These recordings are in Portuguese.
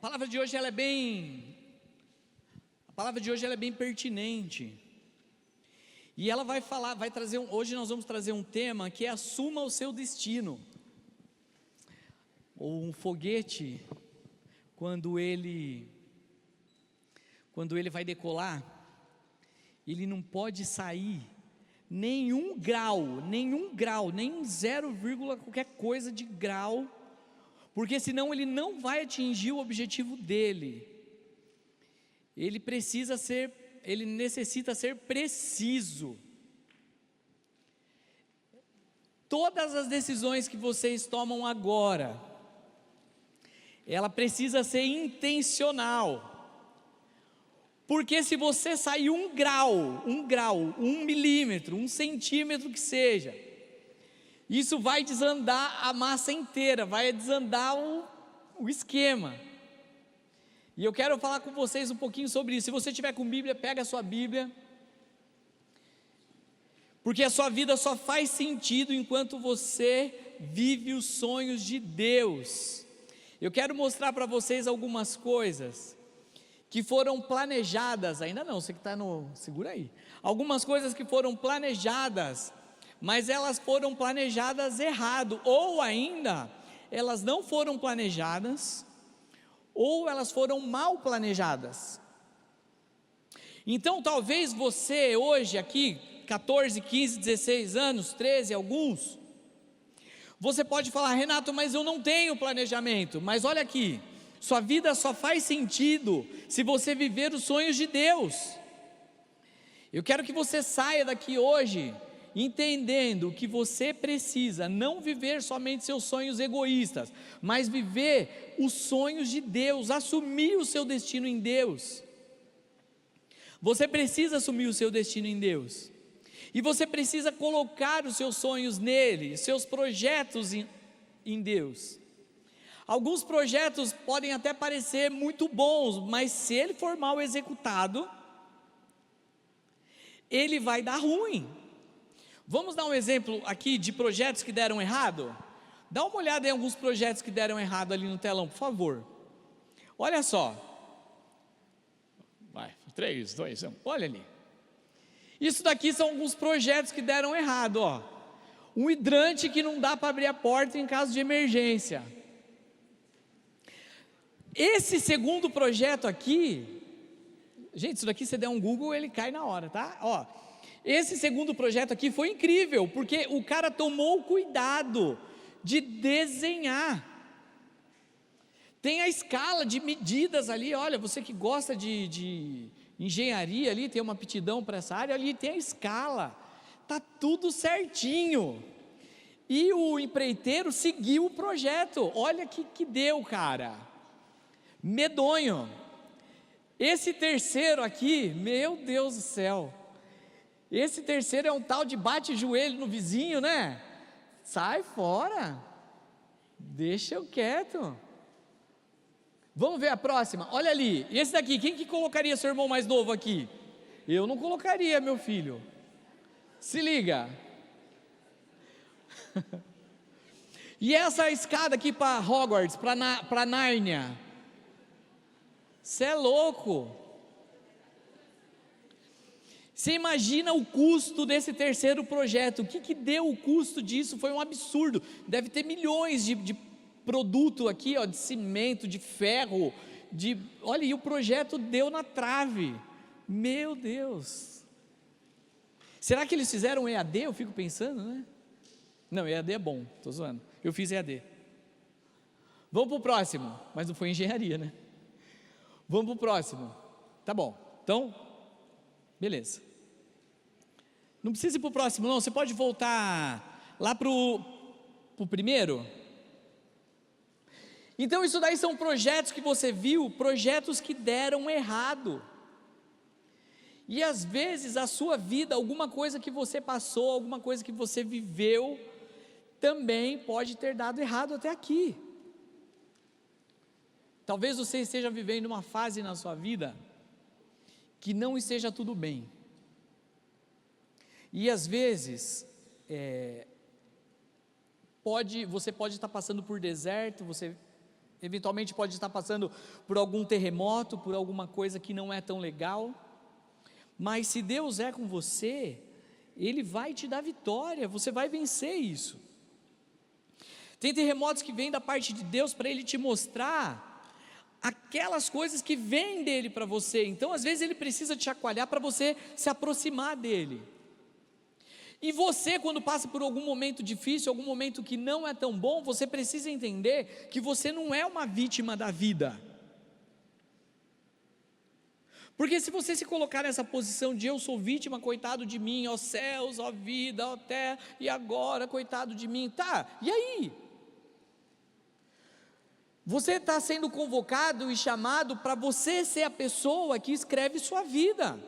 palavra de hoje ela é bem, a palavra de hoje ela é bem pertinente. E ela vai falar, hoje nós vamos trazer um tema que é assuma o seu destino. Ou um foguete, quando ele vai decolar, ele não pode sair nenhum grau, nem 0, qualquer coisa de grau, porque senão ele não vai atingir o objetivo dele. Ele necessita ser preciso. Todas as decisões que vocês tomam agora, ela precisa ser intencional. Porque se você sair um grau, 1 milímetro, 1 centímetro que seja, isso vai desandar a massa inteira, vai desandar o esquema. E eu quero falar com vocês um pouquinho sobre isso. Se você tiver com Bíblia, pega a sua Bíblia. Porque a sua vida só faz sentido enquanto você vive os sonhos de Deus. Eu quero mostrar para vocês algumas coisas que foram planejadas, ainda não, você que está segura aí. Algumas coisas que foram planejadas, mas elas foram planejadas errado, ou ainda, elas não foram planejadas, ou elas foram mal planejadas. Então talvez você hoje aqui, 14, 15, 16 anos, 13 alguns, você pode falar: Renato, mas eu não tenho planejamento. Mas olha aqui, sua vida só faz sentido se você viver os sonhos de Deus. Eu quero que você saia daqui hoje entendendo que você precisa não viver somente seus sonhos egoístas, mas viver os sonhos de Deus, assumir o seu destino em Deus. Você precisa assumir o seu destino em Deus, e você precisa colocar os seus sonhos nele, seus projetos em Deus. Alguns projetos podem até parecer muito bons, mas se ele for mal executado, ele vai dar ruim. Vamos dar um exemplo aqui de projetos que deram errado? Dá uma olhada em alguns projetos que deram errado ali no telão, por favor. Olha só. Vai, 3, 2, 1, olha ali. Isso daqui são alguns projetos que deram errado, ó. Um hidrante que não dá para abrir a porta em caso de emergência. Esse segundo projeto aqui, gente, isso daqui você der um Google, ele cai na hora, tá? Ó, esse segundo projeto aqui foi incrível, porque o cara tomou o cuidado de desenhar. Tem a escala de medidas ali, olha, você que gosta de engenharia ali, tem uma aptidão para essa área, ali tem a escala, tá tudo certinho. E o empreiteiro seguiu o projeto, olha que deu, cara. Medonho. Esse terceiro aqui, meu Deus do céu, esse terceiro é um tal de bate-joelho no vizinho, né? Sai fora, deixa eu quieto. Vamos ver a próxima, olha ali, esse daqui, quem que colocaria seu irmão mais novo aqui? Eu não colocaria, meu filho. Se liga. E essa escada aqui para Hogwarts, para Nárnia, você é louco. Você imagina o custo desse terceiro projeto? O que deu o custo disso? Foi um absurdo. Deve ter milhões de produto aqui, ó, de cimento, de ferro, olha, e o projeto deu na trave. Meu Deus. Será que eles fizeram EAD? Eu fico pensando, né? Não, EAD é bom, estou zoando. Eu fiz EAD. Vamos para o próximo, mas não foi engenharia, né? Vamos para o próximo. Tá bom, então, beleza. Não precisa ir para o próximo não, você pode voltar lá para o primeiro. Então isso daí são projetos que você viu, projetos que deram errado. E às vezes a sua vida, alguma coisa que você passou, alguma coisa que você viveu, também pode ter dado errado até aqui. Talvez você esteja vivendo uma fase na sua vida que não esteja tudo bem. E às vezes, você pode estar passando por deserto, você eventualmente pode estar passando por algum terremoto, por alguma coisa que não é tão legal, mas se Deus é com você, Ele vai te dar vitória, você vai vencer isso. Tem terremotos que vêm da parte de Deus para Ele te mostrar aquelas coisas que vêm dEle para você, então às vezes Ele precisa te chacoalhar para você se aproximar dEle. E você, quando passa por algum momento difícil, algum momento que não é tão bom, você precisa entender que você não é uma vítima da vida. Porque se você se colocar nessa posição de eu sou vítima, coitado de mim, ó céus, ó vida, ó terra, e agora, coitado de mim, tá, e aí? Você está sendo convocado e chamado para você ser a pessoa que escreve sua vida.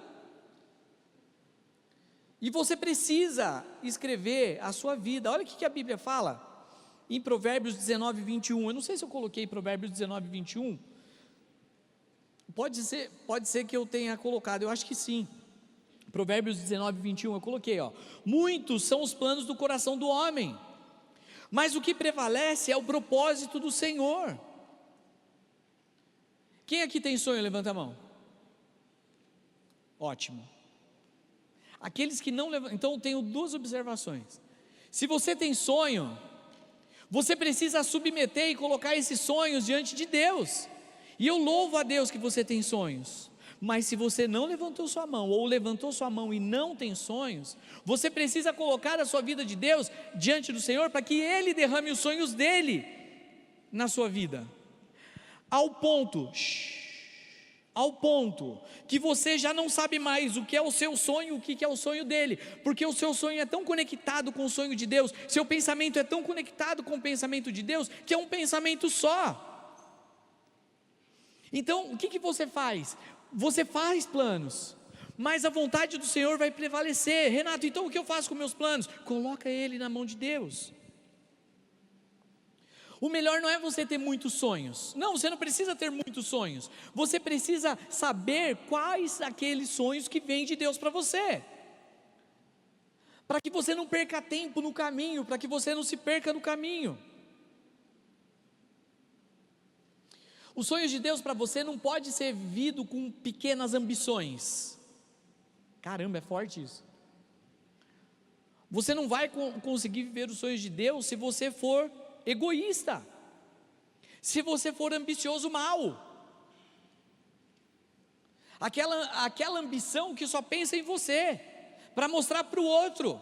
E você precisa escrever a sua vida. Olha o que a Bíblia fala em Provérbios 19, 21. Eu não sei se eu coloquei Provérbios 19, 21. Pode ser que eu tenha colocado, eu acho que sim. Provérbios 19, 21, eu coloquei, ó. Muitos são os planos do coração do homem, mas o que prevalece é o propósito do Senhor. Quem aqui tem sonho? Levanta a mão. Ótimo. Aqueles que não levantam, então eu tenho duas observações. Se você tem sonho, você precisa submeter e colocar esses sonhos diante de Deus. E eu louvo a Deus que você tem sonhos. Mas se você não levantou sua mão, ou levantou sua mão e não tem sonhos, você precisa colocar a sua vida de Deus diante do Senhor, para que Ele derrame os sonhos dEle na sua vida, ao ponto que você já não sabe mais o que é o seu sonho, o que é o sonho dEle, porque o seu sonho é tão conectado com o sonho de Deus, seu pensamento é tão conectado com o pensamento de Deus, que é um pensamento só. Então, o que você faz? Você faz planos, mas a vontade do Senhor vai prevalecer. Renato, então o que eu faço com meus planos? Coloca ele na mão de Deus. O melhor não é você ter muitos sonhos. Não, você não precisa ter muitos sonhos. Você precisa saber quais aqueles sonhos que vêm de Deus para você, para que você não perca tempo no caminho, para que você não se perca no caminho. Os sonhos de Deus para você não pode ser vivido com pequenas ambições. Caramba, é forte isso. Você não vai conseguir viver os sonhos de Deus se você for egoísta, se você for ambicioso mal, aquela ambição que só pensa em você, para mostrar para o outro.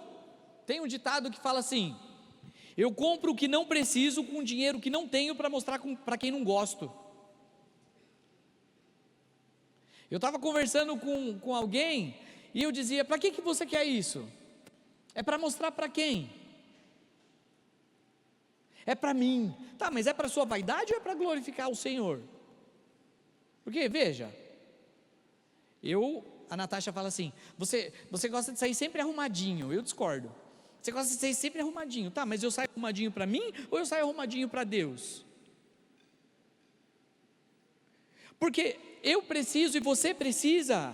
Tem um ditado que fala assim: eu compro o que não preciso com o dinheiro que não tenho para mostrar para quem não gosto. Eu estava conversando com alguém e eu dizia: para que você quer isso? É para mostrar para quem? É para mim. Tá, mas é para sua vaidade ou é para glorificar o Senhor? Porque, veja, a Natasha fala assim: você gosta de sair sempre arrumadinho. Eu discordo. Você gosta de sair sempre arrumadinho. Tá, mas eu saio arrumadinho para mim ou eu saio arrumadinho para Deus? Porque eu preciso e você precisa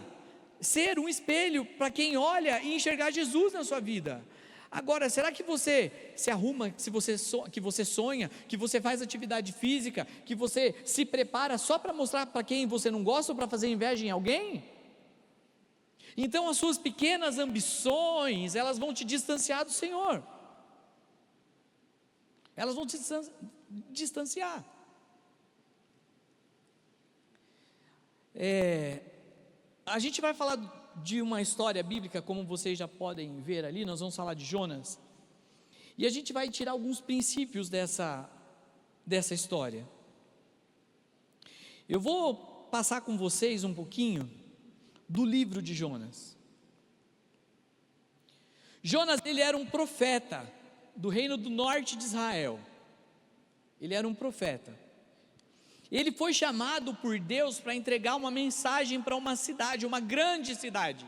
ser um espelho para quem olha e enxergar Jesus na sua vida. Agora, será que você se arruma, que você sonha, que você faz atividade física, que você se prepara só para mostrar para quem você não gosta ou para fazer inveja em alguém? Então as suas pequenas ambições, elas vão te distanciar do Senhor. Elas vão te distanciar. A gente vai falar de uma história bíblica, como vocês já podem ver ali. Nós vamos falar de Jonas, e a gente vai tirar alguns princípios dessa história. Eu vou passar com vocês um pouquinho do livro de Jonas. Jonas, ele era um profeta do reino do norte de Israel. Ele era um profeta. Ele foi chamado por Deus para entregar uma mensagem para uma cidade, uma grande cidade,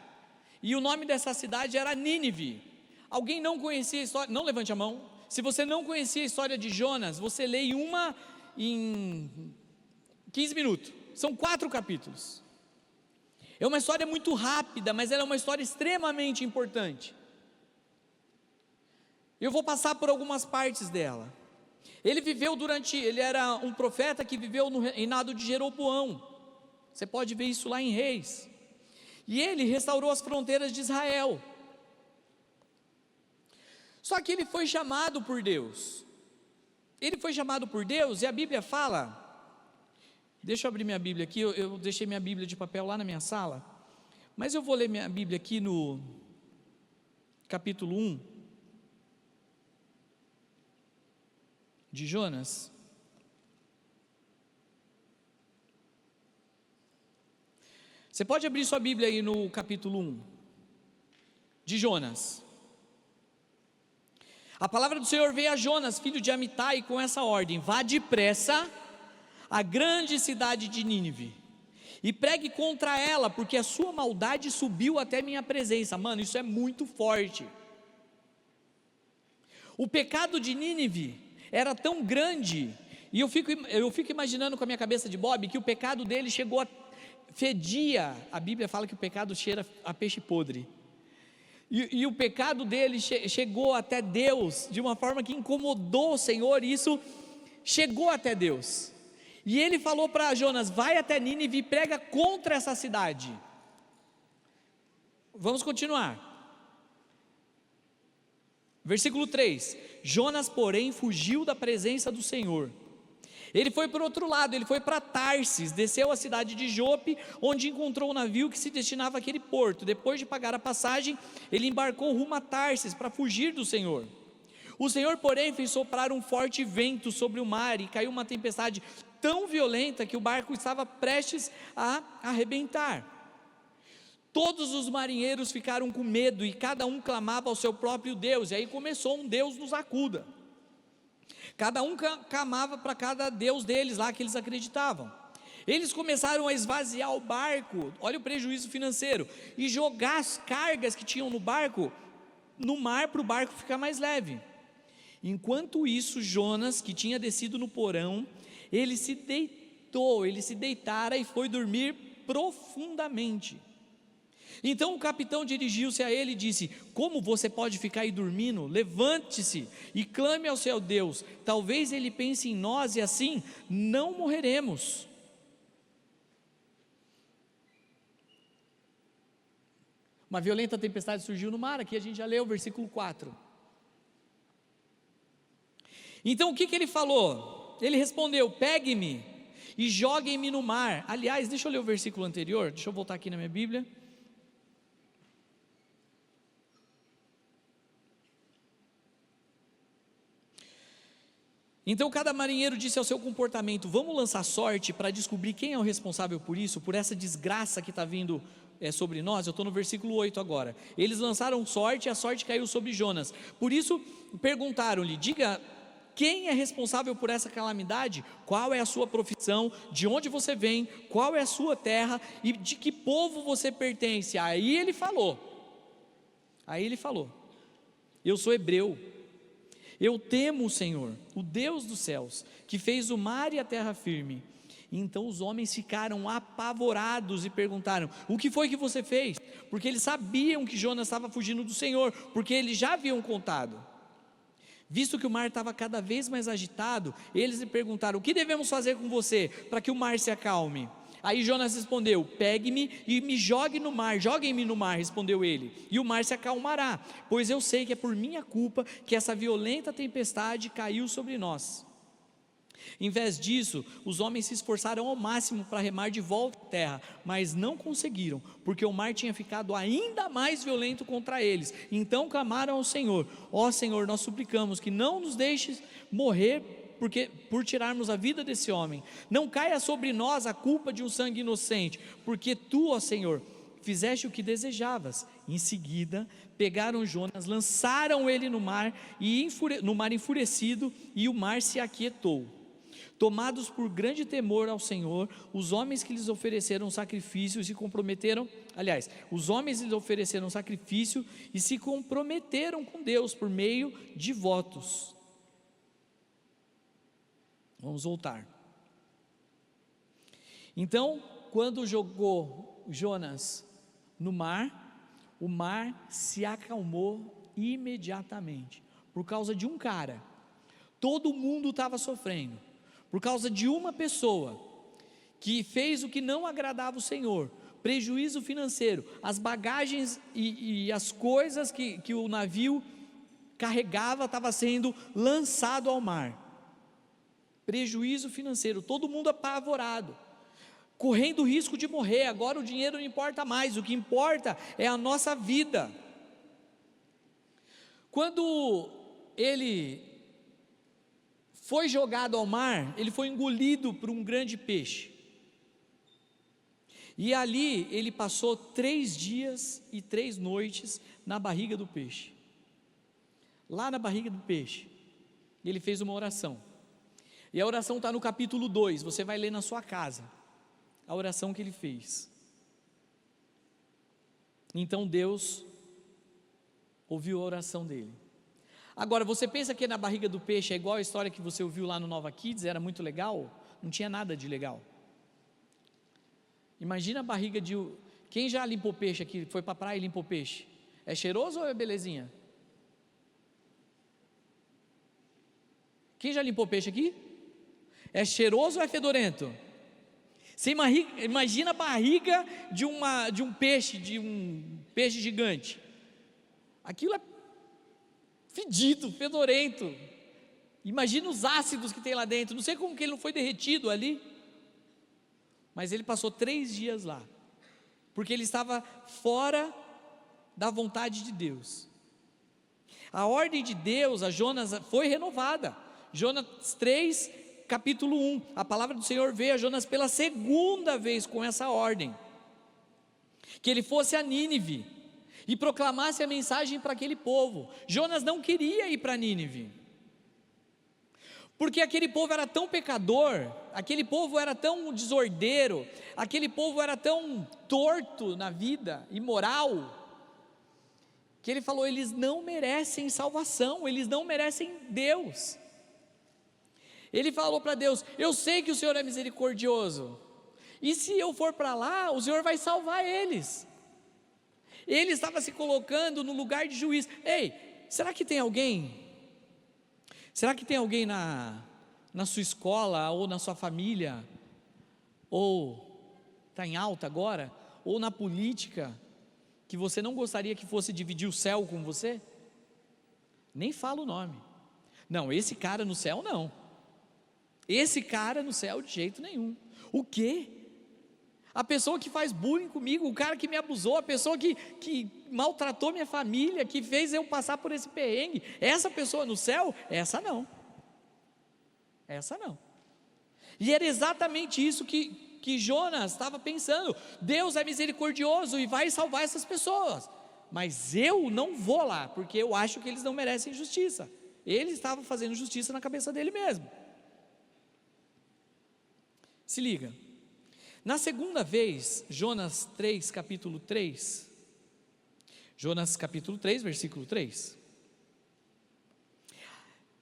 e o nome dessa cidade era Nínive. Alguém não conhecia a história? Não levante a mão. Se você não conhecia a história de Jonas, você lê em 15 minutos, são 4 capítulos. É uma história muito rápida, mas ela é uma história extremamente importante. Eu vou passar por algumas partes dela. Ele era um profeta que viveu no reinado de Jeroboão. Você pode ver isso lá em Reis. E ele restaurou as fronteiras de Israel. Só que ele foi chamado por Deus. Ele foi chamado por Deus, e a Bíblia fala, deixa eu abrir minha Bíblia aqui, eu deixei minha Bíblia de papel lá na minha sala, mas eu vou ler minha Bíblia aqui no capítulo 1 de Jonas. Você pode abrir sua Bíblia aí no capítulo 1 de Jonas. A palavra do Senhor veio a Jonas, filho de Amitai, com essa ordem: vá depressa à grande cidade de Nínive e pregue contra ela, porque a sua maldade subiu até minha presença. Mano, isso é muito forte. O pecado de Nínive era tão grande, e eu fico imaginando com a minha cabeça de Bob, que o pecado dele fedia. A Bíblia fala que o pecado cheira a peixe podre. E o pecado dele chegou até Deus de uma forma que incomodou o Senhor, e isso chegou até Deus. E ele falou para Jonas: vai até Nínive e prega contra essa cidade. Vamos continuar. Versículo 3: Jonas, porém, fugiu da presença do Senhor. Ele foi para o outro lado, ele foi para Tarsis, desceu à cidade de Jope, onde encontrou um navio que se destinava àquele porto. Depois de pagar a passagem, ele embarcou rumo a Tarsis para fugir do Senhor. O Senhor, porém, fez soprar um forte vento sobre o mar e caiu uma tempestade tão violenta que o barco estava prestes a arrebentar. Todos os marinheiros ficaram com medo e cada um clamava ao seu próprio Deus. E aí começou um Deus nos acuda. Cada um clamava para cada Deus deles lá que eles acreditavam. Eles começaram a esvaziar o barco, olha o prejuízo financeiro, e jogar as cargas que tinham no barco, no mar, para o barco ficar mais leve. Enquanto isso, Jonas, que tinha descido no porão, ele se deitara e foi dormir profundamente. Então o capitão dirigiu-se a ele e disse: como você pode ficar aí dormindo? Levante-se e clame ao seu Deus, talvez ele pense em nós e assim não morreremos. Uma violenta tempestade surgiu no mar, aqui a gente já leu o versículo 4. Então o que ele falou? Ele respondeu: pegue-me e joguem-me no mar. Aliás, deixa eu ler o versículo anterior, deixa eu voltar aqui na minha Bíblia. Então cada marinheiro disse ao seu comportamento: vamos lançar sorte para descobrir quem é o responsável por isso, por essa desgraça que está vindo sobre nós. Eu estou no versículo 8 agora. Eles lançaram sorte e a sorte caiu sobre Jonas. Por isso perguntaram-lhe: diga, quem é responsável por essa calamidade? Qual é a sua profissão? De onde você vem? Qual é a sua terra? E de que povo você pertence? Aí ele falou: eu sou hebreu. Eu temo o Senhor, o Deus dos céus, que fez o mar e a terra firme. Então os homens ficaram apavorados e perguntaram: o que foi que você fez? Porque eles sabiam que Jonas estava fugindo do Senhor, porque eles já haviam contado. Visto que o mar estava cada vez mais agitado, eles lhe perguntaram: o que devemos fazer com você para que o mar se acalme? Aí Jonas respondeu: pegue-me e me jogue no mar, joguem-me no mar, respondeu ele, e o mar se acalmará, pois eu sei que é por minha culpa que essa violenta tempestade caiu sobre nós. Em vez disso, os homens se esforçaram ao máximo para remar de volta à terra, mas não conseguiram, porque o mar tinha ficado ainda mais violento contra eles. Então clamaram ao Senhor: ó Senhor, nós suplicamos que não nos deixes morrer por tirarmos a vida desse homem. Não caia sobre nós a culpa de um sangue inocente, porque tu, ó Senhor, fizeste o que desejavas. Em seguida, pegaram Jonas, lançaram ele no mar enfurecido, e o mar se aquietou. Tomados por grande temor ao Senhor, os homens que lhes ofereceram sacrifício se comprometeram, os homens lhes ofereceram sacrifício e se comprometeram com Deus por meio de votos. Vamos voltar. Então, quando jogou Jonas no mar, o mar se acalmou imediatamente, por causa de um cara. Todo mundo estava sofrendo, por causa de uma pessoa, que fez o que não agradava o Senhor, prejuízo financeiro, as bagagens e as coisas que o navio carregava, estava sendo lançado ao mar, prejuízo financeiro, todo mundo apavorado, correndo o risco de morrer. Agora o dinheiro não importa mais, o que importa é a nossa vida. Quando ele foi jogado ao mar, ele foi engolido por um grande peixe, e ali ele passou 3 dias e 3 noites na barriga do peixe. Lá na barriga do peixe, ele fez uma oração, e a oração está no capítulo 2, você vai ler na sua casa, a oração que ele fez. Então Deus ouviu a oração dele. Agora, você pensa que na barriga do peixe é igual a história que você ouviu lá no Nova Kids, era muito legal? Não tinha nada de legal. Imagina a barriga de... Quem já limpou peixe aqui, foi para a praia e limpou peixe? É cheiroso ou é belezinha? Quem já limpou peixe aqui? É cheiroso ou é fedorento? Você imagina a barriga de um peixe gigante. Aquilo é fedido, fedorento. Imagina os ácidos que tem lá dentro. Não sei como que ele não foi derretido ali, mas ele passou 3 dias lá, porque ele estava fora da vontade de Deus. A ordem de Deus a Jonas foi renovada. Jonas 3, capítulo 1, a palavra do Senhor veio a Jonas pela 2ª vez com essa ordem, que ele fosse a Nínive e proclamasse a mensagem para aquele povo. Jonas não queria ir para Nínive, porque aquele povo era tão pecador, aquele povo era tão desordeiro, aquele povo era tão torto na vida, imoral, que ele falou: eles não merecem salvação, eles não merecem Deus. Ele falou para Deus: eu sei que o Senhor é misericordioso, e se eu for para lá, o Senhor vai salvar eles. Ele estava se colocando no lugar de juiz. Ei, será que tem alguém na sua escola, ou na sua família, ou está em alta agora, ou na política, que você não gostaria que fosse dividir o céu com você? Nem fala o nome. Não, esse cara no céu não. Esse cara no céu de jeito nenhum. O quê? A pessoa que faz bullying comigo, o cara que me abusou, a pessoa que maltratou minha família, que fez eu passar por esse perrengue, essa pessoa no céu? Essa não. Essa não. E era exatamente isso que Jonas estava pensando. Deus é misericordioso e vai salvar essas pessoas, mas eu não vou lá, porque eu acho que eles não merecem justiça. Ele estava fazendo justiça na cabeça dele mesmo. Se liga, na 2ª vez, Jonas 3, capítulo 3, Jonas capítulo 3, versículo 3,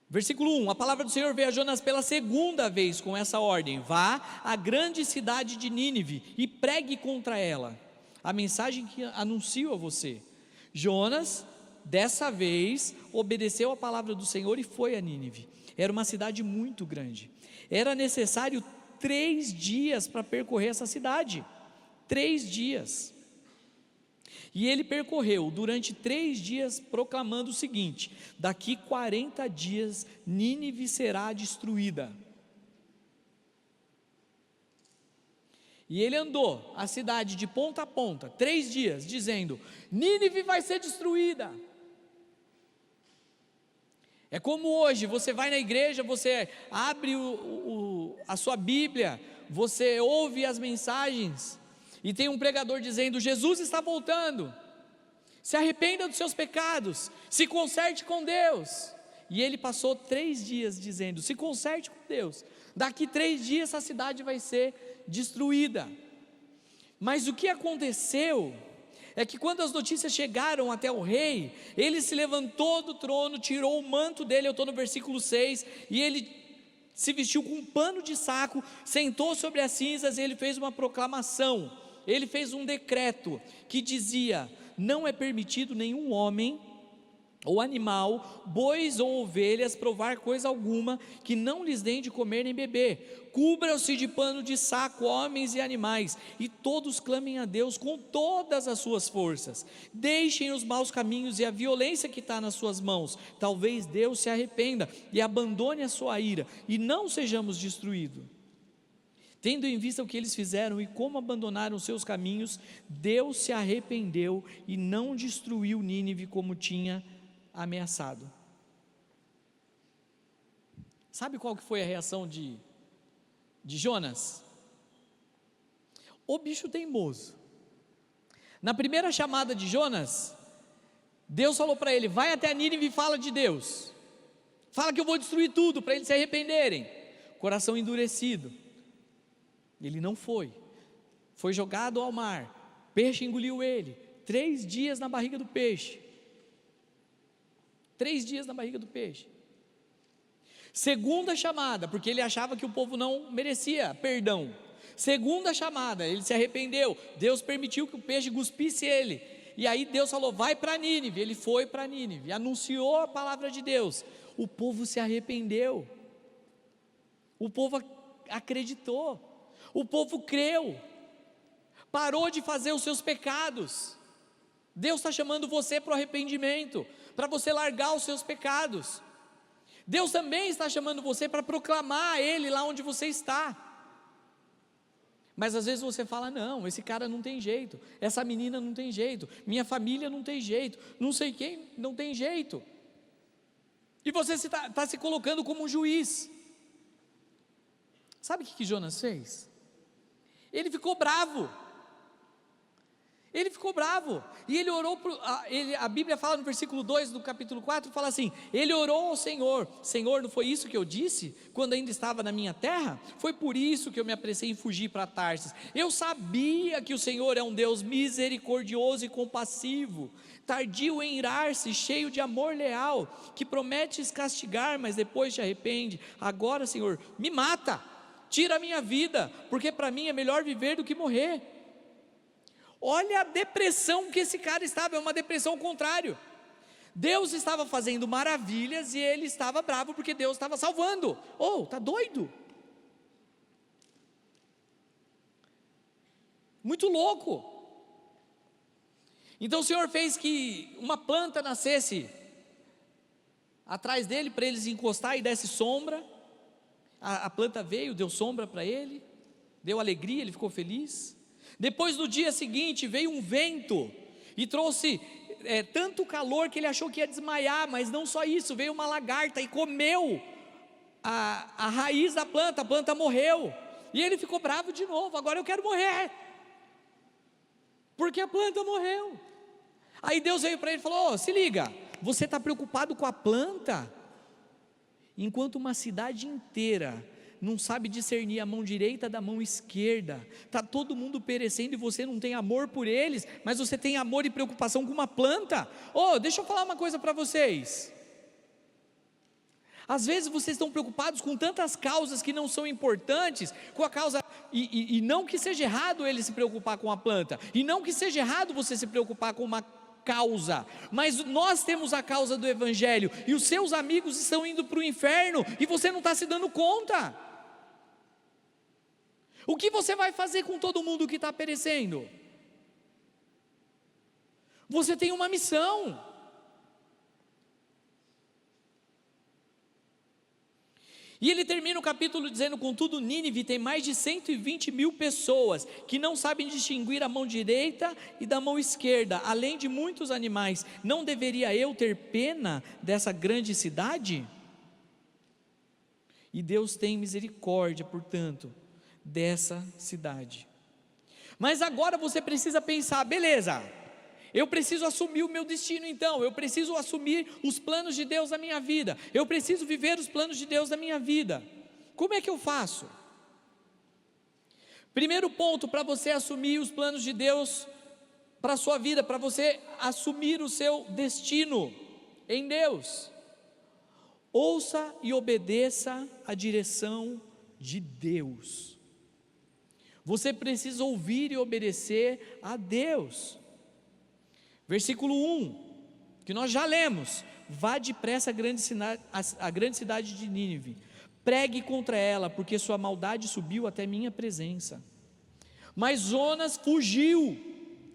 versículo 1, a palavra do Senhor veio a Jonas pela 2ª vez com essa ordem: vá à grande cidade de Nínive e pregue contra ela a mensagem que anuncio a você. Jonas, dessa vez, obedeceu a palavra do Senhor e foi a Nínive. Era uma cidade muito grande, era necessário 3 dias para percorrer essa cidade, 3 dias, e ele percorreu durante 3 dias, proclamando o seguinte: daqui 40 dias Nínive será destruída. E ele andou a cidade de ponta a ponta, 3 dias, dizendo: Nínive vai ser destruída. É como hoje, você vai na igreja, você abre a sua Bíblia, você ouve as mensagens, e tem um pregador dizendo: Jesus está voltando, se arrependa dos seus pecados, se conserte com Deus. E ele passou 3 dias dizendo: se conserte com Deus, daqui 3 dias essa cidade vai ser destruída. Mas o que aconteceu é que quando as notícias chegaram até o rei, ele se levantou do trono, tirou o manto dele, eu estou no versículo 6, e ele se vestiu com um pano de saco, sentou sobre as cinzas, e ele fez uma proclamação, ele fez um decreto, que dizia: não é permitido nenhum homem ou animal, bois ou ovelhas, provar coisa alguma, que não lhes deem de comer nem beber. Cubram-se de pano de saco, homens e animais, e todos clamem a Deus com todas as suas forças. Deixem os maus caminhos e a violência que está nas suas mãos. Talvez Deus se arrependa e abandone a sua ira, e não sejamos destruídos. Tendo em vista o que eles fizeram e como abandonaram seus caminhos, Deus se arrependeu e não destruiu Nínive como tinha ameaçado. Sabe qual que foi a reação de Jonas? O bicho teimoso. Na primeira chamada de Jonas, Deus falou para ele: vai até Nínive e fala de Deus, fala que eu vou destruir tudo, para eles se arrependerem. Coração endurecido, ele não foi jogado ao mar, peixe engoliu ele, 3 dias na barriga do peixe. 3 dias na barriga do peixe. Segunda chamada, porque ele achava que o povo não merecia perdão. Segunda chamada, ele se arrependeu, Deus permitiu que o peixe cuspisse ele, e aí Deus falou: vai para Nínive. Ele foi para Nínive, anunciou a palavra de Deus, o povo se arrependeu, o povo acreditou, o povo creu, parou de fazer os seus pecados. Deus está chamando você para o arrependimento, para você largar os seus pecados. Deus também está chamando você para proclamar a Ele lá onde você está. Mas às vezes você fala: não, esse cara não tem jeito, essa menina não tem jeito, minha família não tem jeito, não sei quem não tem jeito. E você está se colocando como um juiz. Sabe o que Jonas fez? Ele ficou bravo. Ele ficou bravo, e ele orou, a Bíblia fala no versículo 2 do capítulo 4, fala assim: ele orou ao Senhor: Senhor, não foi isso que eu disse, quando ainda estava na minha terra? Foi por isso que eu me apressei em fugir para Tarsis. Eu sabia que o Senhor é um Deus misericordioso e compassivo, tardio em irar-se, cheio de amor leal, que prometes castigar, mas depois te arrepende. Agora, Senhor, me mata, tira a minha vida, porque para mim é melhor viver do que morrer. Olha a depressão que esse cara estava, é uma depressão ao contrário. Deus estava fazendo maravilhas e ele estava bravo porque Deus estava salvando. Tá doido? Muito louco. Então o Senhor fez que uma planta nascesse atrás dele, para eles encostar e desse sombra. A planta veio, deu sombra para ele, deu alegria, ele ficou feliz. Depois, no dia seguinte, veio um vento e trouxe tanto calor que ele achou que ia desmaiar. Mas não só isso, veio uma lagarta e comeu a raiz da planta, a planta morreu, e ele ficou bravo de novo: agora eu quero morrer, porque a planta morreu. Aí Deus veio para ele e falou: se liga, você está preocupado com a planta, enquanto uma cidade inteira não sabe discernir a mão direita da mão esquerda. Está todo mundo perecendo e você não tem amor por eles, mas você tem amor e preocupação com uma planta. Deixa eu falar uma coisa para vocês. Às vezes vocês estão preocupados com tantas causas que não são importantes, com a causa, e não que seja errado ele se preocupar com a planta, e não que seja errado você se preocupar com uma causa, mas nós temos a causa do Evangelho, e os seus amigos estão indo para o inferno, e você não está se dando conta. O que você vai fazer com todo mundo que está perecendo? Você tem uma missão. E ele termina o capítulo dizendo: contudo, Nínive tem mais de 120 mil pessoas que não sabem distinguir a mão direita e da mão esquerda, além de muitos animais. Não deveria eu ter pena dessa grande cidade? E Deus tem misericórdia, portanto, dessa cidade. Mas agora você precisa pensar: beleza, eu preciso assumir o meu destino, então eu preciso assumir os planos de Deus na minha vida, eu preciso viver os planos de Deus na minha vida. Como é que eu faço? Primeiro ponto para você assumir os planos de Deus para a sua vida, para você assumir o seu destino em Deus: ouça e obedeça a direção de Deus. Você precisa ouvir e obedecer a Deus. Versículo 1, que nós já lemos: vá depressa à grande cidade de Nínive, pregue contra ela, porque sua maldade subiu até minha presença. Mas Jonas fugiu,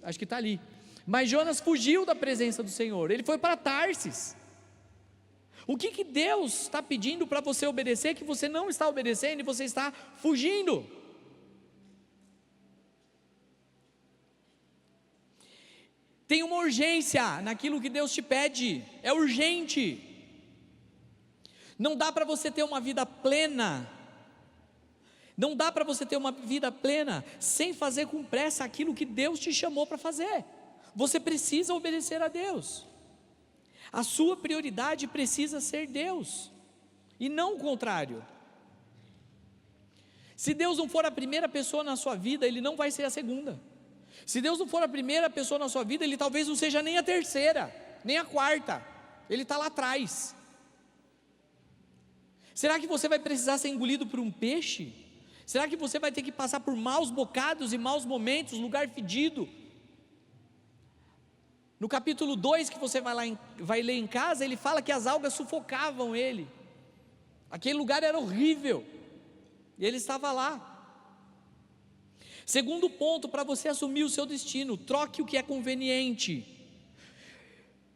acho que está ali, mas Jonas fugiu da presença do Senhor, ele foi para Tarsis. O que Deus está pedindo para você obedecer, que você não está obedecendo e você está fugindo? Tem uma urgência naquilo que Deus te pede, é urgente. Não dá para você ter uma vida plena, não dá para você ter uma vida plena sem fazer com pressa aquilo que Deus te chamou para fazer. Você precisa obedecer a Deus. A sua prioridade precisa ser Deus, e não o contrário. Se Deus não for a primeira pessoa na sua vida, Ele não vai ser a segunda. Se Deus não for a primeira pessoa na sua vida, Ele talvez não seja nem a terceira, nem a quarta. Ele está lá atrás. Será que você vai precisar ser engolido por um peixe? Será que você vai ter que passar por maus bocados e maus momentos, lugar fedido? No capítulo 2 que você vai ler em casa, ele fala que as algas sufocavam ele. Aquele lugar era horrível, e ele estava lá. Segundo ponto, para você assumir o seu destino: troque o que é conveniente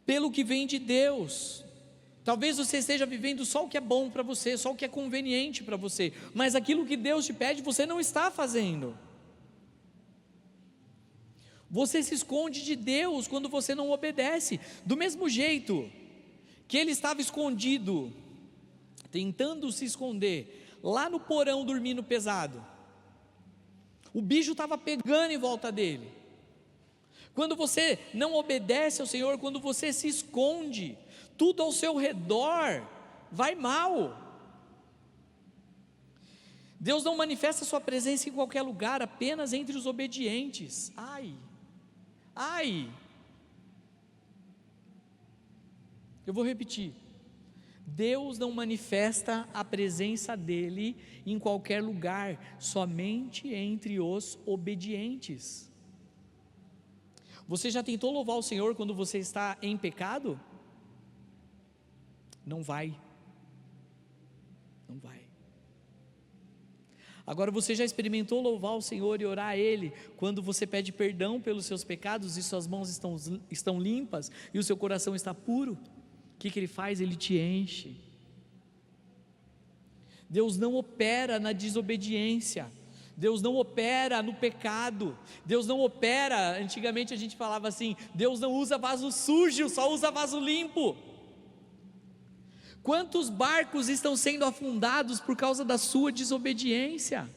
pelo que vem de Deus. Talvez você esteja vivendo só o que é bom para você, só o que é conveniente para você, mas aquilo que Deus te pede, você não está fazendo. Você se esconde de Deus quando você não obedece, do mesmo jeito que ele estava escondido, tentando se esconder, lá no porão dormindo pesado. O bicho estava pegando em volta dele. Quando você não obedece ao Senhor, quando você se esconde, tudo ao seu redor vai mal. Deus não manifesta sua presença em qualquer lugar, apenas entre os obedientes. Ai, eu vou repetir: Deus não manifesta a presença dEle em qualquer lugar, somente entre os obedientes. Você já tentou louvar o Senhor quando você está em pecado? Não vai. Agora, você já experimentou louvar o Senhor e orar a Ele quando você pede perdão pelos seus pecados e suas mãos estão limpas e o seu coração está puro? O que Ele faz? Ele te enche. Deus não opera na desobediência, Deus não opera no pecado, Deus não opera, antigamente a gente falava assim: Deus não usa vaso sujo, só usa vaso limpo. Quantos barcos estão sendo afundados por causa da sua desobediência?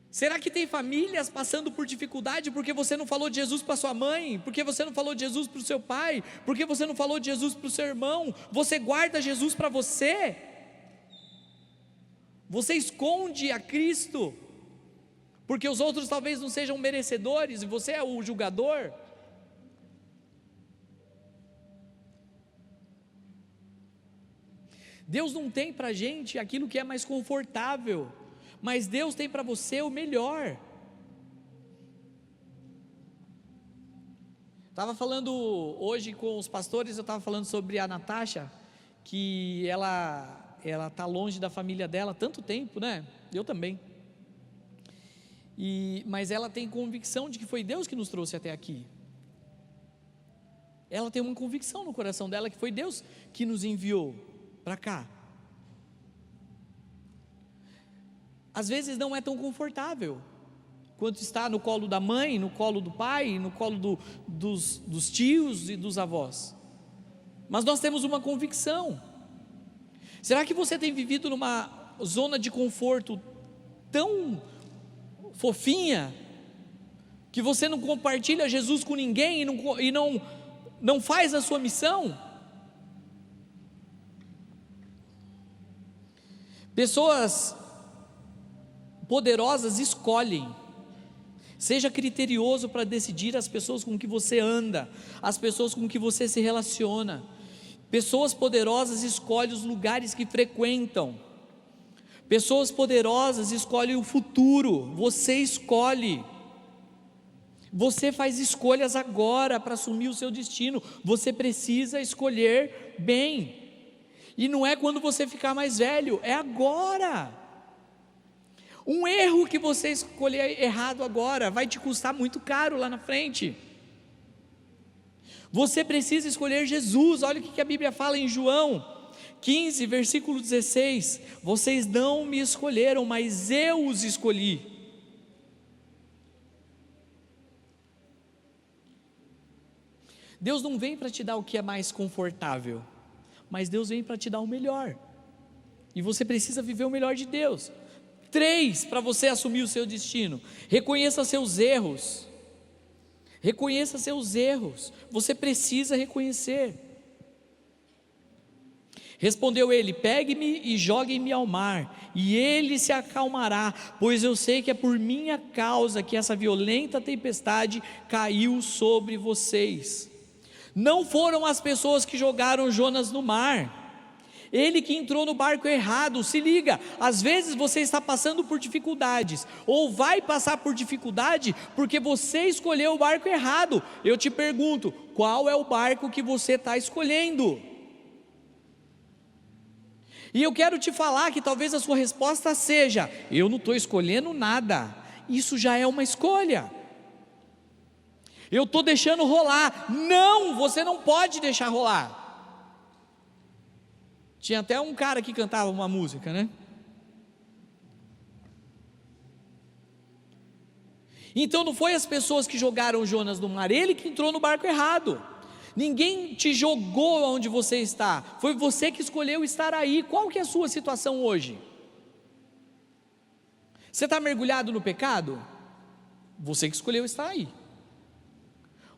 Será que tem famílias passando por dificuldade porque você não falou de Jesus para sua mãe? Porque você não falou de Jesus para o seu pai? Porque você não falou de Jesus para o seu irmão? Você guarda Jesus para você? Você esconde a Cristo porque os outros talvez não sejam merecedores e você é o julgador? Deus não tem para a gente aquilo que é mais confortável, mas Deus tem para você o melhor. Estava falando hoje com os pastores, eu estava falando sobre a Natasha, que ela está longe da família dela há tanto tempo, né? Eu também. Mas ela tem convicção de que foi Deus que nos trouxe até aqui. Ela tem uma convicção no coração dela que foi Deus que nos enviou para cá. Às vezes não é tão confortável quanto está no colo da mãe, no colo do pai, no colo dos tios e dos avós, mas nós temos uma convicção. Será que você tem vivido numa zona de conforto tão fofinha, que você não compartilha Jesus com ninguém e não faz a sua missão? Pessoas poderosas escolhem. Seja criterioso para decidir as pessoas com que você anda, as pessoas com que você se relaciona. Pessoas poderosas escolhem os lugares que frequentam. Pessoas poderosas escolhem o futuro. Você escolhe. Você faz escolhas agora para assumir o seu destino. Você precisa escolher bem. E não é quando você ficar mais velho, é agora. Um erro que você escolher errado agora vai te custar muito caro lá na frente. Você precisa escolher Jesus. Olha o que a Bíblia fala em João 15, versículo 16: vocês não me escolheram, mas eu os escolhi. Deus não vem para te dar o que é mais confortável, mas Deus vem para te dar o melhor, e você precisa viver o melhor de Deus. 3, para você assumir o seu destino: reconheça seus erros. Reconheça seus erros, você precisa reconhecer. Respondeu ele: pegue-me e jogue-me ao mar, e ele se acalmará, pois eu sei que é por minha causa que essa violenta tempestade caiu sobre vocês. Não foram as pessoas que jogaram Jonas no mar, ele que entrou no barco errado. Se liga, às vezes você está passando por dificuldades, ou vai passar por dificuldade, porque você escolheu o barco errado. Eu te pergunto, qual é o barco que você está escolhendo? E eu quero te falar que talvez a sua resposta seja: eu não estou escolhendo nada. Isso já é uma escolha. Eu estou deixando rolar. Não, você não pode deixar rolar. Tinha até um cara que cantava uma música, né? Então não foi as pessoas que jogaram Jonas no mar, ele que entrou no barco errado. Ninguém te jogou onde você está, foi você que escolheu estar aí. Qual que é a sua situação hoje? Você está mergulhado no pecado? Você que escolheu estar aí.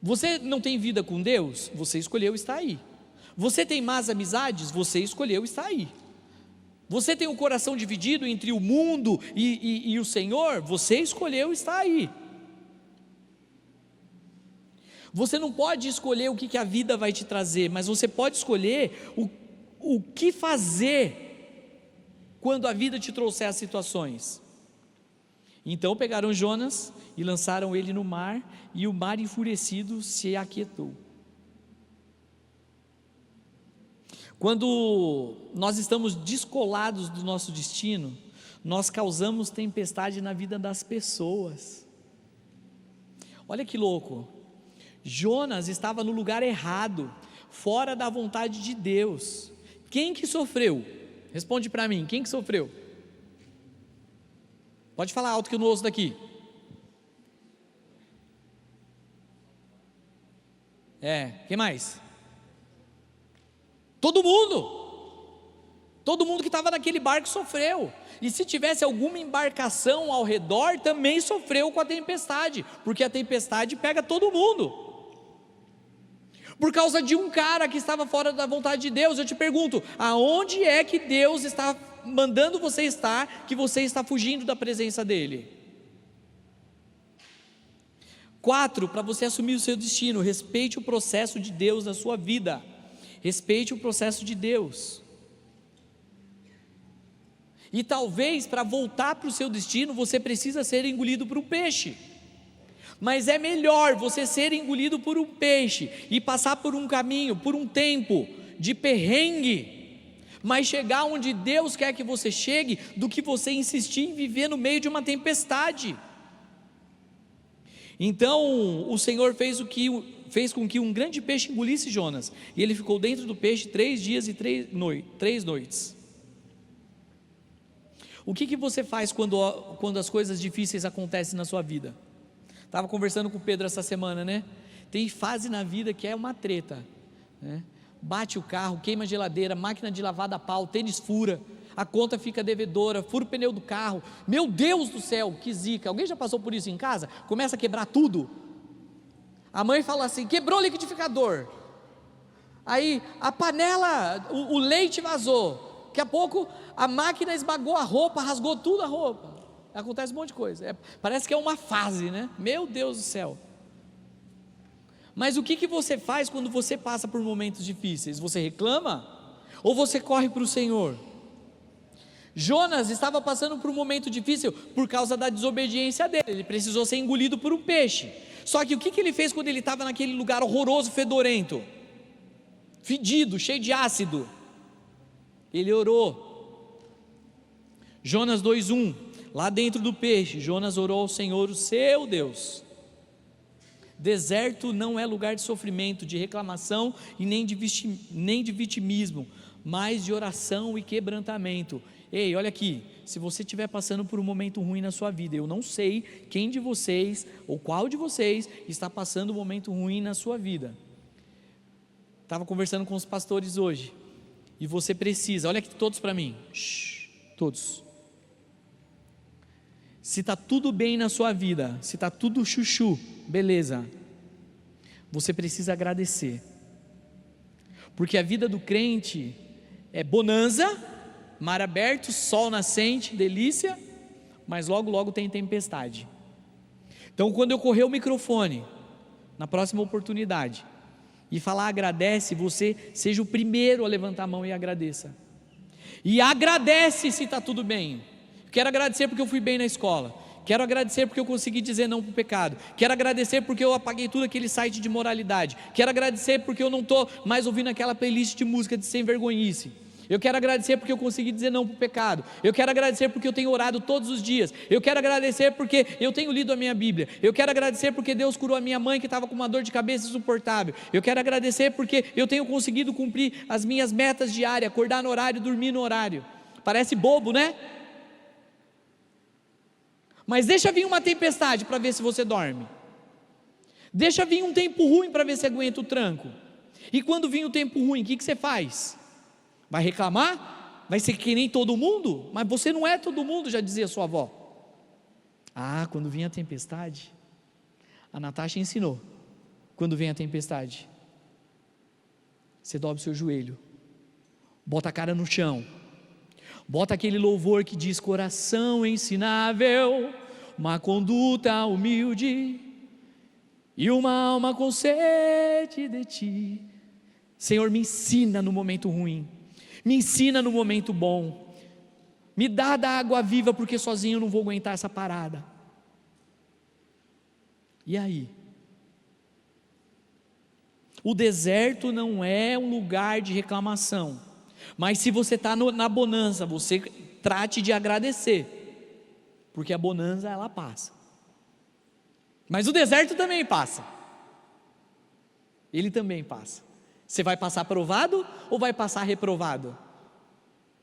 Você não tem vida com Deus? Você escolheu estar aí. Você tem más amizades? Você escolheu estar aí. Você tem um coração dividido entre o mundo e o Senhor? Você escolheu estar aí. Você não pode escolher o que a vida vai te trazer, mas você pode escolher o que fazer quando a vida te trouxer as situações. Então pegaram Jonas e lançaram ele no mar, e o mar enfurecido se aquietou. Quando nós estamos descolados do nosso destino, nós causamos tempestade na vida das pessoas. Olha que louco, Jonas estava no lugar errado, fora da vontade de Deus. Quem que sofreu? Responde para mim, quem que sofreu? Pode falar alto que eu não ouço daqui. Quem mais? Todo mundo que estava naquele barco sofreu, e se tivesse alguma embarcação ao redor, também sofreu com a tempestade, porque a tempestade pega todo mundo, por causa de um cara que estava fora da vontade de Deus. Eu te pergunto, aonde é que Deus está mandando você estar, que você está fugindo da presença dEle? 4, para você assumir o seu destino: respeite o processo de Deus na sua vida. Respeite o processo de Deus. E talvez para voltar para o seu destino, você precisa ser engolido por um peixe. Mas é melhor você ser engolido por um peixe e passar por um caminho, por um tempo de perrengue, mas chegar onde Deus quer que você chegue, do que você insistir em viver no meio de uma tempestade. Então o Senhor fez com que um grande peixe engolisse Jonas, e ele ficou dentro do peixe 3 dias e 3 noites. O que você faz quando as coisas difíceis acontecem na sua vida? Estava conversando com o Pedro essa semana, né? Tem fase na vida que é uma treta, né? Bate o carro, queima a geladeira, máquina de lavar dá pau, tênis fura, a conta fica devedora, fura o pneu do carro. Meu Deus do céu, que zica. Alguém já passou por isso em casa? Começa a quebrar tudo. A mãe fala assim: quebrou o liquidificador. Aí a panela, o leite vazou. Daqui a pouco a máquina esmagou a roupa, rasgou tudo a roupa. Acontece um monte de coisa. Parece que é uma fase, né? Meu Deus do céu. Mas o que você faz quando você passa por momentos difíceis? Você reclama? Ou você corre para o Senhor? Jonas estava passando por um momento difícil por causa da desobediência dele. Ele precisou ser engolido por um peixe. Só que o que ele fez quando ele estava naquele lugar horroroso, fedorento, fedido, cheio de ácido? Ele orou. Jonas 2:1, lá dentro do peixe, Jonas orou ao Senhor, o seu Deus. Deserto não é lugar de sofrimento, de reclamação e nem de vitimismo, mas de oração e quebrantamento. Ei, olha aqui, se você estiver passando por um momento ruim na sua vida, eu não sei quem de vocês, ou qual de vocês, está passando um momento ruim na sua vida. Estava conversando com os pastores hoje, e você precisa, olha aqui todos para mim, todos. Se está tudo bem na sua vida, se está tudo chuchu, beleza, você precisa agradecer, porque a vida do crente é bonança, mar aberto, sol nascente, delícia, mas logo logo tem tempestade. Então quando eu correr o microfone, na próxima oportunidade, e falar agradece, você seja o primeiro a levantar a mão e agradeça, e agradece se está tudo bem. Quero agradecer porque eu fui bem na escola, quero agradecer porque eu consegui dizer não para o pecado, quero agradecer porque eu apaguei tudo aquele site de moralidade, quero agradecer porque eu não estou mais ouvindo aquela playlist de música de sem vergonhice, eu quero agradecer porque eu consegui dizer não para o pecado, eu quero agradecer porque eu tenho orado todos os dias, eu quero agradecer porque eu tenho lido a minha Bíblia, eu quero agradecer porque Deus curou a minha mãe que estava com uma dor de cabeça insuportável, eu quero agradecer porque eu tenho conseguido cumprir as minhas metas diárias, acordar no horário, dormir no horário. Parece bobo, né? Mas deixa vir uma tempestade para ver se você dorme, deixa vir um tempo ruim para ver se aguenta o tranco. E quando vir o tempo ruim, o que você faz? Vai reclamar? Vai ser que nem todo mundo? Mas você não é todo mundo, já dizia sua avó. Quando vinha a tempestade, a Natasha ensinou, quando vem a tempestade, você dobra o seu joelho, bota a cara no chão, bota aquele louvor que diz: coração ensinável, uma conduta humilde e uma alma com sede de ti. Senhor, me ensina no momento ruim, me ensina no momento bom, me dá da água viva, porque sozinho eu não vou aguentar essa parada. E aí? O deserto não é um lugar de reclamação, mas se você está na bonança, você trate de agradecer, porque a bonança ela passa, mas o deserto também passa, ele também passa. Você vai passar aprovado ou vai passar reprovado?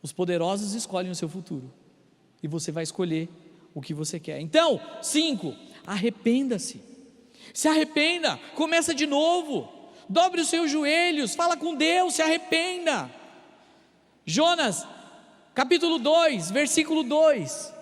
Os poderosos escolhem o seu futuro, e você vai escolher o que você quer. Então, 5, arrependa-se, se arrependa, começa de novo, dobre os seus joelhos, fala com Deus, se arrependa. Jonas, capítulo 2, versículo 2,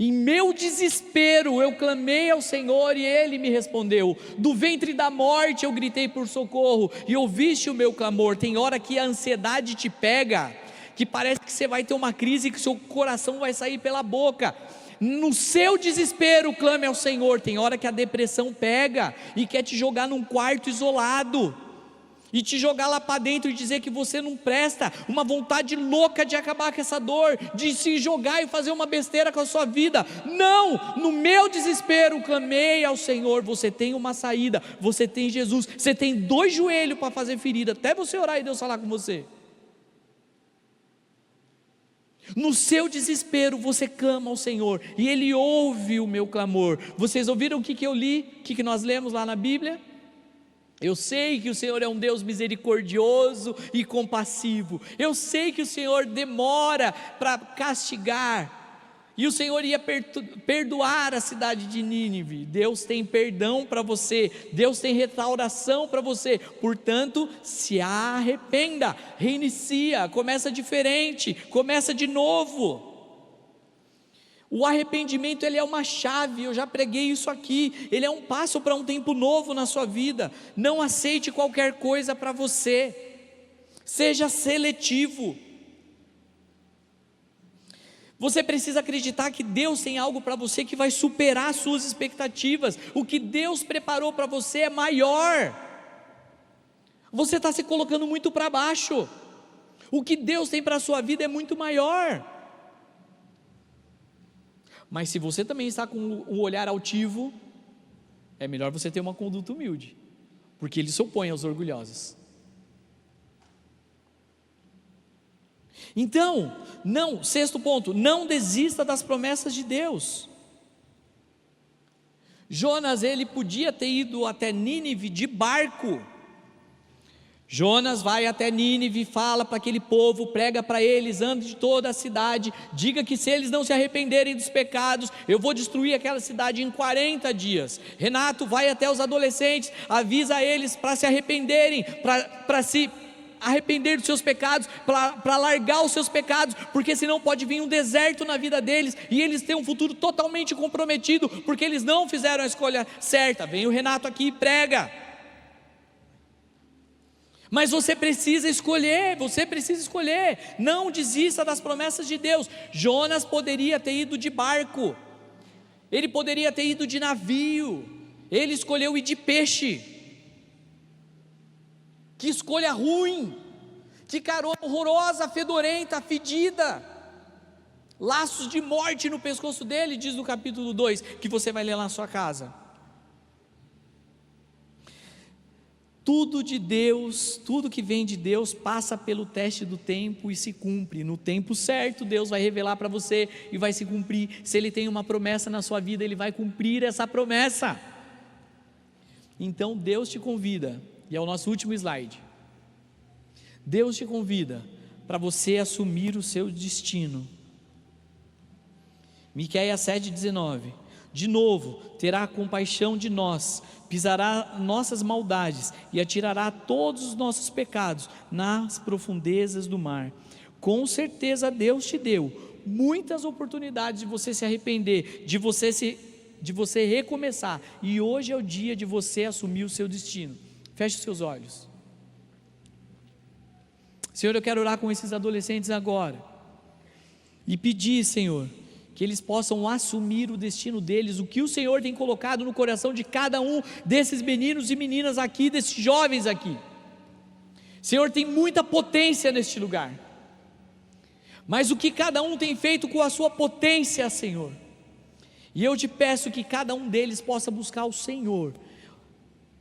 em meu desespero eu clamei ao Senhor e Ele me respondeu, do ventre da morte eu gritei por socorro, e ouviste o meu clamor. Tem hora que a ansiedade te pega, que parece que você vai ter uma crise, que seu coração vai sair pela boca, no seu desespero clame ao Senhor. Tem hora que a depressão pega e quer te jogar num quarto isolado, e te jogar lá para dentro e dizer que você não presta, uma vontade louca de acabar com essa dor, de se jogar e fazer uma besteira com a sua vida. Não, no meu desespero clamei ao Senhor. Você tem uma saída, você tem Jesus, você tem 2 joelhos para fazer ferida, até você orar e Deus falar com você. No seu desespero você clama ao Senhor, e Ele ouve o meu clamor. Vocês ouviram o que eu li, o que nós lemos lá na Bíblia? Eu sei que o Senhor é um Deus misericordioso e compassivo, eu sei que o Senhor demora para castigar, e o Senhor ia perdoar a cidade de Nínive. Deus tem perdão para você, Deus tem restauração para você, portanto se arrependa, reinicia, começa diferente, começa de novo. O arrependimento ele é uma chave, eu já preguei isso aqui, ele é um passo para um tempo novo na sua vida. Não aceite qualquer coisa para você, seja seletivo. Você precisa acreditar que Deus tem algo para você que vai superar as suas expectativas. O que Deus preparou para você é maior, você está se colocando muito para baixo, o que Deus tem para a sua vida é muito maior. Mas se você também está com o olhar altivo, é melhor você ter uma conduta humilde, porque ele se opõe aos orgulhosos. Então, não, sexto ponto, não desista das promessas de Deus. Jonas, ele podia ter ido até Nínive de barco. Jonas vai até Nínive, fala para aquele povo, prega para eles, anda de toda a cidade, diga que se eles não se arrependerem dos pecados, eu vou destruir aquela cidade em 40 dias. Renato vai até os adolescentes, avisa eles para se arrependerem, para se arrepender dos seus pecados, para largar os seus pecados, porque senão pode vir um deserto na vida deles, e eles têm um futuro totalmente comprometido, porque eles não fizeram a escolha certa. Vem o Renato aqui e prega. Mas você precisa escolher, não desista das promessas de Deus. Jonas poderia ter ido de barco, ele poderia ter ido de navio, ele escolheu ir de peixe. Que escolha ruim, que carona horrorosa, fedorenta, fedida, laços de morte no pescoço dele, diz no capítulo 2, que você vai ler lá na sua casa. Tudo de Deus, tudo que vem de Deus passa pelo teste do tempo e se cumpre. No tempo certo, Deus vai revelar para você e vai se cumprir. Se Ele tem uma promessa na sua vida, Ele vai cumprir essa promessa. Então Deus te convida, e é o nosso último slide. Deus te convida para você assumir o seu destino. Miqueias 7,19. De novo, terá compaixão de nós, pisará nossas maldades e atirará todos os nossos pecados nas profundezas do mar. Com certeza Deus te deu muitas oportunidades de você se arrepender, de você recomeçar, e hoje é o dia de você assumir o seu destino. Feche os seus olhos. Senhor, eu quero orar com esses adolescentes agora e pedir, Senhor, que eles possam assumir o destino deles, o que o Senhor tem colocado no coração de cada um desses meninos e meninas aqui, desses jovens aqui. Senhor, tem muita potência neste lugar, mas o que cada um tem feito com a sua potência, Senhor, e eu te peço que cada um deles possa buscar o Senhor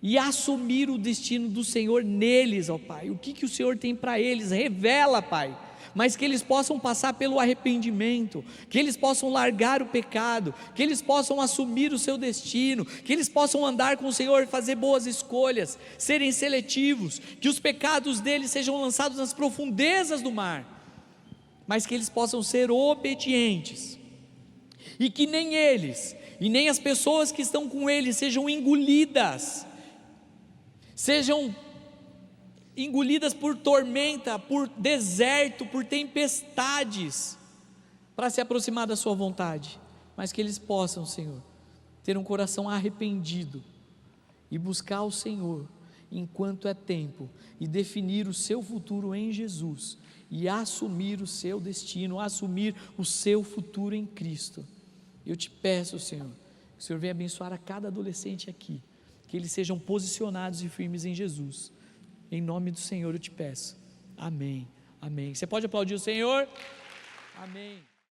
e assumir o destino do Senhor neles, ó Pai. O que o Senhor tem para eles, revela, Pai, mas que eles possam passar pelo arrependimento, que eles possam largar o pecado, que eles possam assumir o seu destino, que eles possam andar com o Senhor, fazer boas escolhas, serem seletivos, que os pecados deles sejam lançados nas profundezas do mar, mas que eles possam ser obedientes, e que nem eles, e nem as pessoas que estão com eles sejam engolidas por tormenta, por deserto, por tempestades, para se aproximar da sua vontade, mas que eles possam, Senhor, ter um coração arrependido, e buscar o Senhor, enquanto é tempo, e definir o seu futuro em Jesus, e assumir o seu destino, assumir o seu futuro em Cristo. Eu te peço, Senhor, que o Senhor venha abençoar a cada adolescente aqui, que eles sejam posicionados e firmes em Jesus. Em nome do Senhor eu te peço. Amém. Amém. Você pode aplaudir o Senhor? Amém.